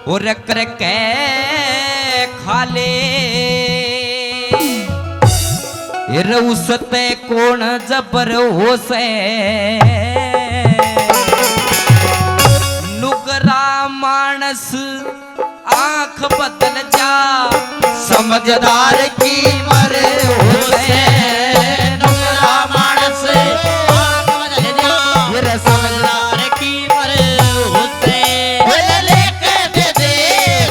और कर के खाले उसते कौन जबर हो से नुगरा मानस आंख बदल जा समझदार की मरे हो से नुगरा मानस आंख बदल जा मेरे समझदार की मरे हो से लेके दे दे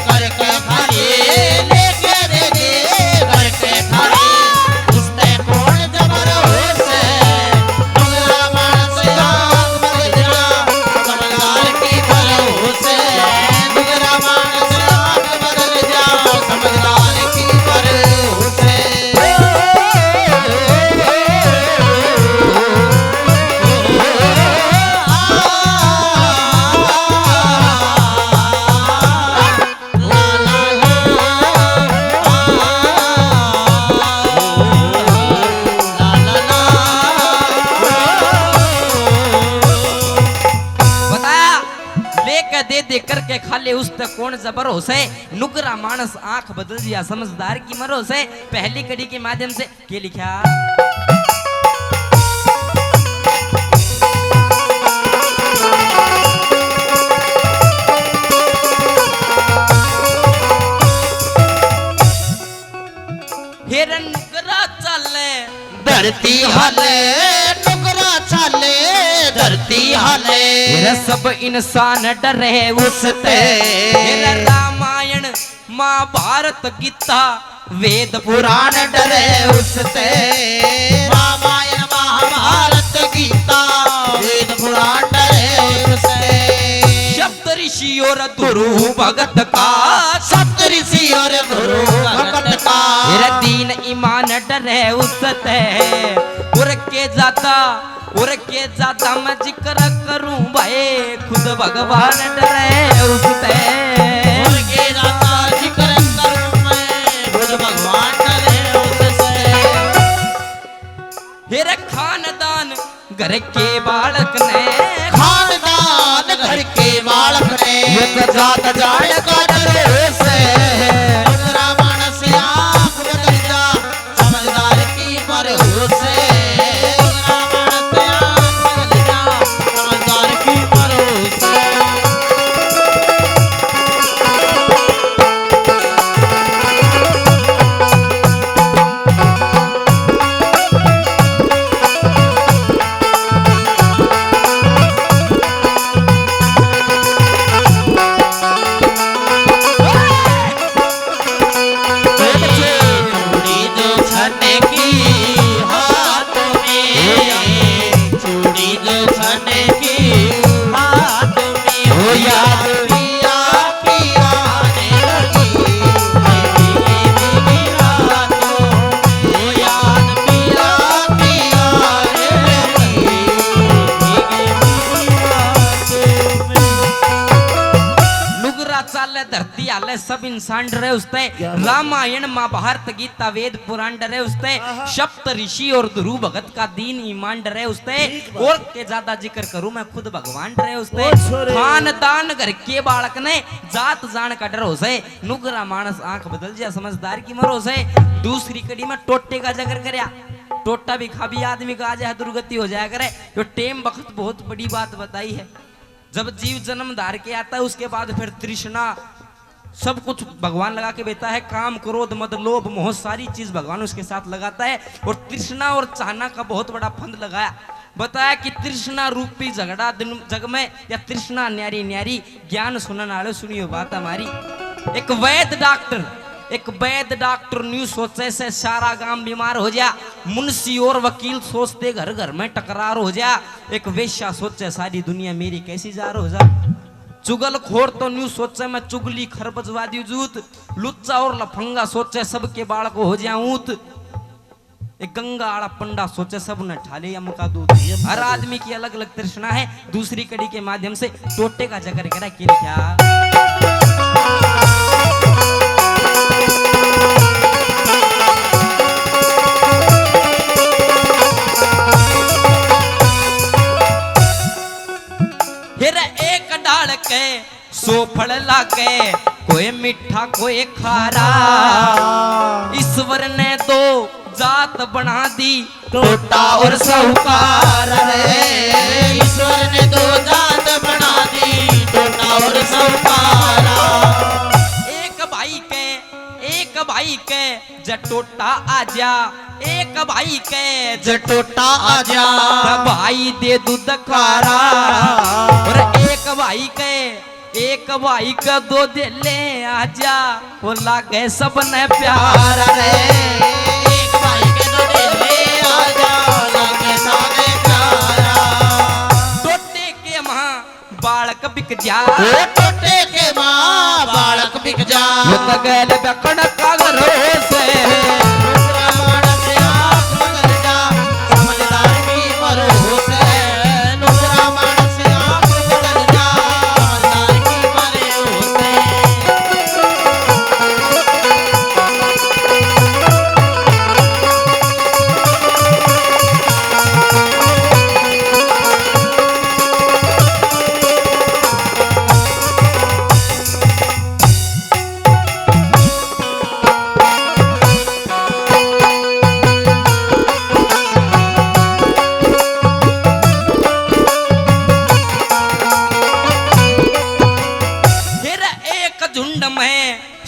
करके खाली लेके दे दे करके खाली उसते कौन जबर हो से नुगरा मानस आंख बदल जा समझदार की मरे हो से नुगरा मानस आंख बदल जा समझदार की मरे हो से दे दे करके खाले उस तक कौन जबर हो से नुकरा मानस आंख बदल दिया समझदार की मरो से पहली कड़ी के माध्यम से के लिखा हेरन नुकरा चले धरती हाले नुकरा चले धरती हाले सब इंसान डरे उसते रामायण महाभारत गीता वेद पुराण डरे उसते रामायण महाभारत गीता वेद पुराण डरे उसते सप्त ऋषि और गुरु भगत का सप्त ऋषि और गुरु भगत का दीन ईमान डरे उसते उड़ के जाता और के ज्यादा मैं जिक्र करूं भाई खुद भगवान डरे उससे और के ज्यादा जिक्र करूं मैं खुद भगवान डरे उससे हेरे खानदान घर के बालक ने खानदान घर के बालक ने ये तो जात जान का डरे से नुकरा मानस आंख बदल जा समझदार की मरे से धरती आले सब इंसान डरे उसते रामायण महाभारत गीता वेद पुराण डरे उसते सप्त ऋषि और ध्रुव भगत का दीन ईमान डरे उसते और के ज्यादा जिक्र करूं मैं खुद भगवान डरे उसते खानदान घर के बालक ने जात जान का डर हो से नुकरा मानस आंख बदल जा समझदार की मरो से दूसरी कड़ी में टोटे का जिक्र करया टोटा भी खाबी आदमी का आ जाए दुर्गति हो जाया करे जो टेम वक्त बहुत बड़ी बात बताई है जब जीव जन्म धार के आता है उसके बाद फिर तृष्णा सब कुछ भगवान लगा के देता है काम क्रोध मद लोभ मोह सारी चीज भगवान उसके साथ लगाता है और तृष्णा और चाहना का बहुत बड़ा फंद लगाया बताया कि तृष्णा रूपी झगड़ा जग में या तृष्णा न्यारी न्यारी ज्ञान सुनने वाले सुनियो बात हमारी एक वैद डॉक्टर न्यू सोचे से सारा गांव बीमार हो जा मुंशी और वकील सोचते घर घर में टकरार हो जा एक वेश्या सोचे सारी दुनिया मेरी कैसी जार हो जा चुगल खोर तो न्यू सोचे मैं चुगली खरबजवादी जूत लुच्चा और लफंगा सोचे सबके बाल को हो जाऊत एक गंगा आड़ा पंडा सोचे सब न ठाले या मुका दूध हर आदमी की अलग अलग तृष्णा है दूसरी कड़ी के माध्यम से टोटे का जिक्र करा कि क्या फिर एक डाल के सो फल लाके कोई मीठा कोई खारा। ईश्वर ने दो जात बना दी, टोटा और साहूकार रे। ईश्वर ने दो जात बना दी, टोटा और साहूकार। एक भाई के जटोटा आजा, एक भाई के जटोटा आजा, भाई दे दूध खारा। और एक भाई का दो दे ले आजा, वो लागे सबने प्यार रे। एक भाई के दो दे ले आजा, लागे सबने प्यारा। टोटे के मां बालक बिक जा, टोटे के मां बालक बिक जा। गैल बकड़ कागरो से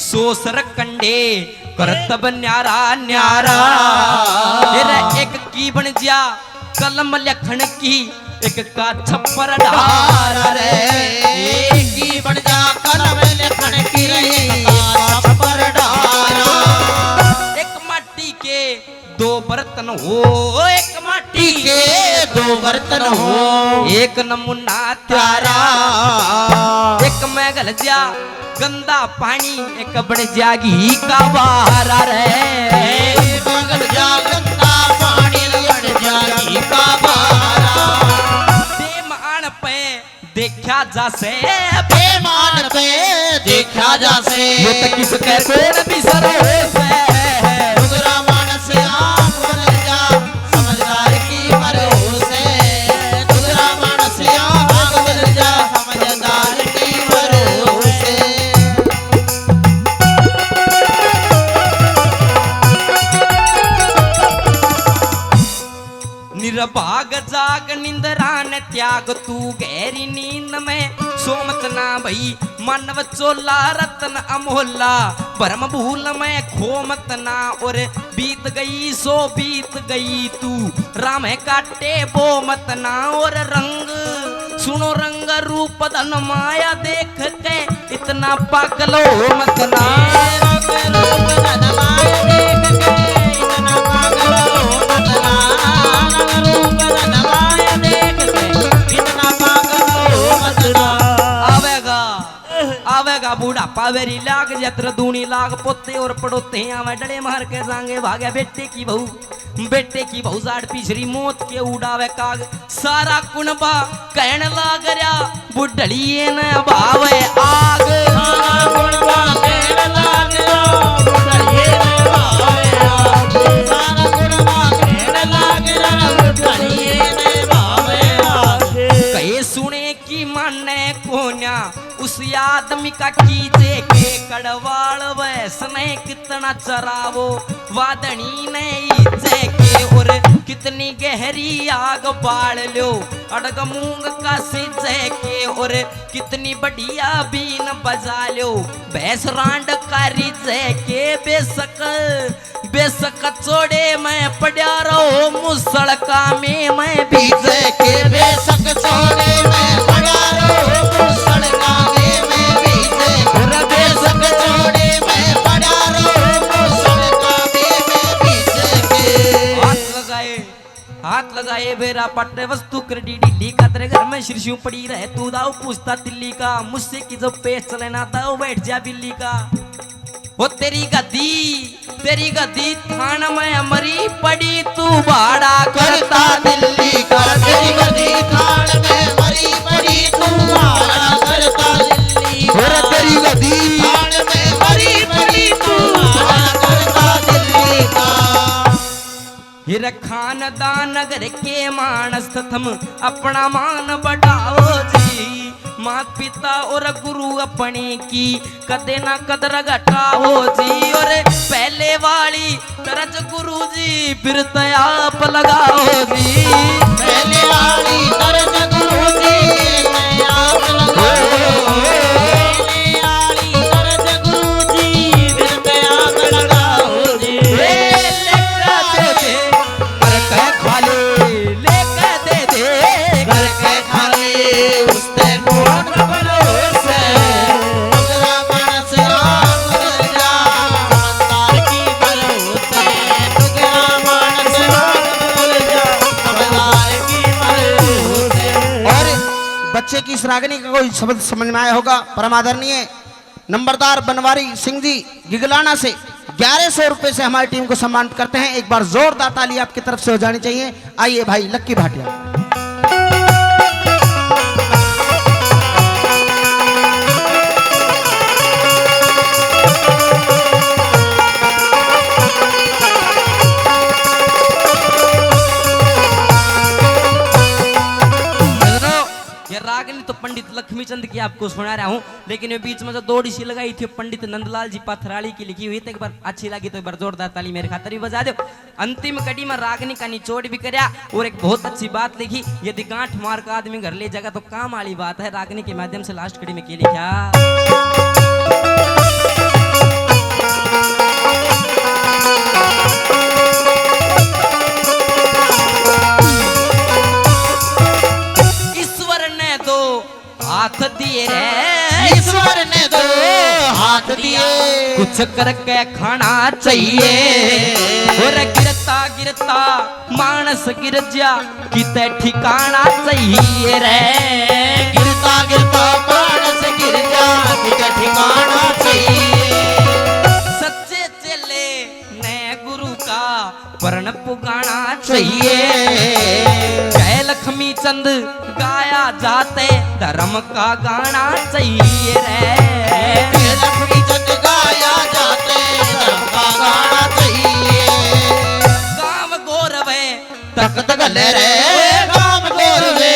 सोसर कंडे करतब न्यारा न्यारा। एक की बन जा कलम लखन की, एक का छप्पर ढार रे। एक की बन जा कलम लखन की, एक का छप्पर ढारा। एक माटी के दो बर्तन हो, एक माटी के दो बर्तन हो। एक नमूना त्यारा, एक में गल जा गंदा पानी, एक बड़ जागी का बारा रे। मगल जा गंदा पानी, बड़ जागी का बारा। बेमान पे देखा जासे, बेमान पे देखा जासे। ये तो किसके कौन बिसर हो से। दूसरा मानस आँख बदल जा, समझदार की भरोसे। दूसरा मानस आँख बदल जा, समझदार की भरोसे। निरभाग जाग निंदरा ने त्याग, तू गहरी नींद में सोमत ना भई। मानव चोला रतन अमोला, भरम भूल में खोमत ना। और बीत गई सो बीत गई तू, राम है काटे बो मत ना। और रंग सुनो रंग रूप धन माया देख के, इतना पागल हो मत ना। रंग रूप धन माया देख के, इतना पागल हो मत ना। आवेगा बूढ़ापा वेरी लाग जत्र दूनी लाग पोते और पड़ोते आवे डड़े मार के सांगे भागे। बेटे की बहू जाड़ पिछरी मौत के उड़ावे काग। सारा कुनबा कहन लाग रहा बुढ़ड़िए न भावे आग। सारा कुनबा कहन लाग रहा बुढ़ड़िए न भावे आग। सारा कुनबा कहन लाग रहा बुढ़ड़िए न भावे आग। कहे सुने की माने कोन्या उस आदमी का कीजे के कड़वाड़ वैसने कितना चरावो वादनी ने इजे के। और कितनी गहरी आग बाल लो अड़ग मूंग का सिजे के। और कितनी बढ़िया बीन बजा लो भैंस रांड का रिजे के। बेशक चोड़े में पड़ा रहो मुसड़का में मैं बीजे के। बेशक चोड़े में पड़ा रहो मुसड़का में मैं बीजे के। बेशक चोड़े में पड़ा रहो मुसड़का में मैं बीजे के। हाथ लगाए बेरा पटरे वस्तु कर ढीली का तेरे घर में शीर्षों पड़ी रहे तू दाऊ पूछता दिल्ली का। मुझसे की जब पेश चले ना दाऊ बैठ जा बिल्ली का। वो तेरी गद्दी थान में मरी पड़ी तू भाड़ा करता दिल्ली का। तेरी गद्दी थान में मरी पड़ी तू भाड़ा करता दिल्ली का। तेरी गद्दी थान में मरी पड़ी तू भाड़ा करता दिल्ली का। हिर खानदान नगर के मानस थम अपना मान बढ़ाओ जी। मात पिता और गुरु अपने की कदे ना कदर घटाओ जी। और पहले वाली तरज गुरु जी फिर आप लगाओ जी। पहले वाली तरज गुरु जी आप लगाओ। पहले वाली तरज गुरु जी फिर आप लगाओ जी। बच्चे की इस रागनी का कोई शब्द समझ में आया होगा। परम आदरणीय नंबरदार बनवारी सिंह जी गिगलाना से 1100 रुपए से हमारी टीम को सम्मानित करते हैं। एक बार जोरदार ताली आपकी तरफ से हो जानी चाहिए। आइए भाई लक्की भाटिया। रागनी तो पंडित लक्ष्मीचंद की आपको सुना रहा हूँ, लेकिन ये बीच में जो दौड़ी सी लगाई थी पंडित नंदलाल जी पाथराली की लिखी हुई थी। एक बार अच्छी लगी तो एक बार जोरदार ताली मेरे खातर भी बजा दो। अंतिम कड़ी में रागनी का निचोड़ भी करया और एक बहुत अच्छी बात लिखी, यदि गांठ मार का आदमी घर ले जाएगा तो काम वाली बात है। रागनी के माध्यम से लास्ट कड़ी में क्या लिखा, हाथ दिए रे ईश्वर ने दो हाथ दिए, कुछ करके खाना चाहिए। और गिरता गिरता मानस गिर जा किते ठिकाना चाहिए रे। गिरता गिरता मानस गिर जा किते ठिकाना चाहिए। सच्चे चेले ने गुरु का परण पुगाना चाहिए। जय लक्ष्मी चंद गाया जाते धर्म का गाना चाहिए रे। लक्ष्मी चंद गाया जाते धर्म का गाना चाहिए। गाँव गौरवे तख्त गले रे गाँव गौरवे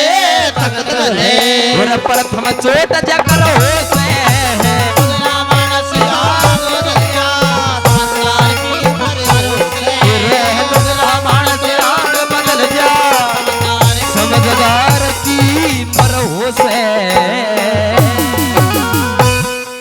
तख्त गले। प्रथम चोट जा करो